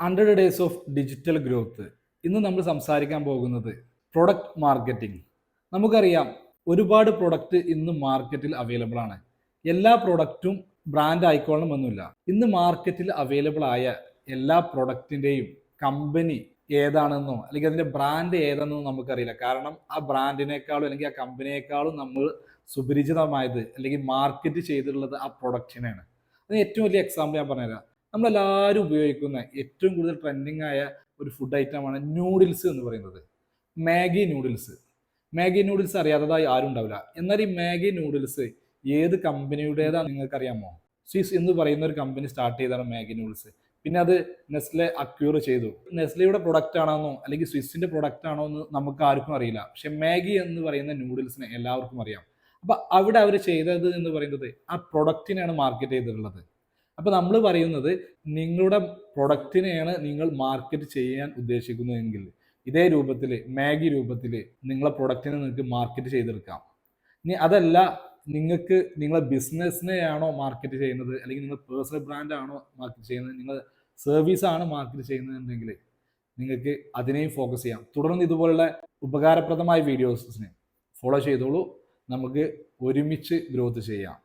100 days of digital growth. ഇന്ന് നമ്മൾ സംസാരിക്കാൻ പോകുന്നത് പ്രൊഡക്റ്റ് മാർക്കറ്റിംഗ്. നമുക്കറിയാം, ഒരുപാട് പ്രൊഡക്റ്റ് ഇന്ന് മാർക്കറ്റിൽ അവൈലബിൾ ആണ്. എല്ലാ പ്രൊഡക്റ്റും ബ്രാൻഡ് ആയിക്കോളണമെന്നില്ല. ഇന്ന് മാർക്കറ്റിൽ അവൈലബിൾ ആയ എല്ലാ പ്രൊഡക്റ്റിൻ്റെയും കമ്പനി ഏതാണെന്നോ അല്ലെങ്കിൽ അതിൻ്റെ ബ്രാൻഡ് ഏതാണെന്നോ നമുക്കറിയില്ല. കാരണം ആ ബ്രാൻഡിനേക്കാളും അല്ലെങ്കിൽ ആ കമ്പനിയേക്കാളും നമ്മൾ സുപരിചിതമായത് അല്ലെങ്കിൽ മാർക്കറ്റ് ചെയ്തിട്ടുള്ളത് ആ പ്രൊഡക്റ്റിനാണ്. അതിന് ഏറ്റവും വലിയ എക്സാമ്പിൾ ഞാൻ പറഞ്ഞുതരാം. നമ്മളെല്ലാവരും ഉപയോഗിക്കുന്ന ഏറ്റവും കൂടുതൽ ട്രെൻഡിങ് ആയ ഒരു ഫുഡ് ഐറ്റമാണ് നൂഡിൽസ് എന്ന് പറയുന്നത്. Maggi noodles. മാഗി നൂഡിൽസ് അറിയാത്തതായി ആരും ഉണ്ടാവില്ല. എന്നാൽ ഈ മാഗി നൂഡിൽസ് ഏത് കമ്പനിയുടേതാണെന്ന് നിങ്ങൾക്ക് അറിയാമോ? സ്വിസ് എന്ന് പറയുന്ന ഒരു കമ്പനി സ്റ്റാർട്ട് ചെയ്തതാണ് മാഗി നൂഡിൽസ്. പിന്നെ അത് നെസ്ലെ അക്യൂർ ചെയ്തു. നെസ്ലയുടെ പ്രൊഡക്റ്റ് ആണോ അല്ലെങ്കിൽ സ്വിസിന്റെ പ്രൊഡക്റ്റ് ആണോ എന്ന് നമുക്ക് ആർക്കും അറിയില്ല. പക്ഷെ മാഗി എന്ന് പറയുന്ന നൂഡിൽസിനെ എല്ലാവർക്കും അറിയാം. അപ്പൊ അവിടെ അവർ ചെയ്തത് എന്ന് പറയുന്നത് ആ പ്രൊഡക്റ്റിനെയാണ് മാർക്കറ്റ് ചെയ്തിട്ടുള്ളത്. അപ്പൊ നമ്മൾ പറയുന്നത്, നിങ്ങളുടെ പ്രൊഡക്റ്റിനെയാണ് നിങ്ങൾ മാർക്കറ്റ് ചെയ്യാൻ ഉദ്ദേശിക്കുന്നതെങ്കിൽ ഇതേ രൂപത്തിൽ മാഗി രൂപത്തിൽ നിങ്ങളെ പ്രൊഡക്റ്റിനെ നിങ്ങൾക്ക് മാർക്കറ്റ് ചെയ്തെടുക്കാം. ഇനി അതല്ല, നിങ്ങൾക്ക് നിങ്ങളെ ബിസിനസ്സിനെയാണോ മാർക്കറ്റ് ചെയ്യുന്നത് അല്ലെങ്കിൽ നിങ്ങൾ പേഴ്സണൽ ബ്രാൻഡ് ആണോ മാർക്കറ്റ് ചെയ്യുന്നത്, നിങ്ങൾ സർവീസ് ആണ് മാർക്കറ്റ് ചെയ്യുന്നതെന്നുണ്ടെങ്കിൽ നിങ്ങൾക്ക് അതിനെയും ഫോക്കസ് ചെയ്യാം. തുടർന്ന് ഇതുപോലുള്ള ഉപകാരപ്രദമായ വീഡിയോസിനെ ഫോളോ ചെയ്തോളൂ. നമുക്ക് ഒരുമിച്ച് ഗ്രോത്ത് ചെയ്യാം.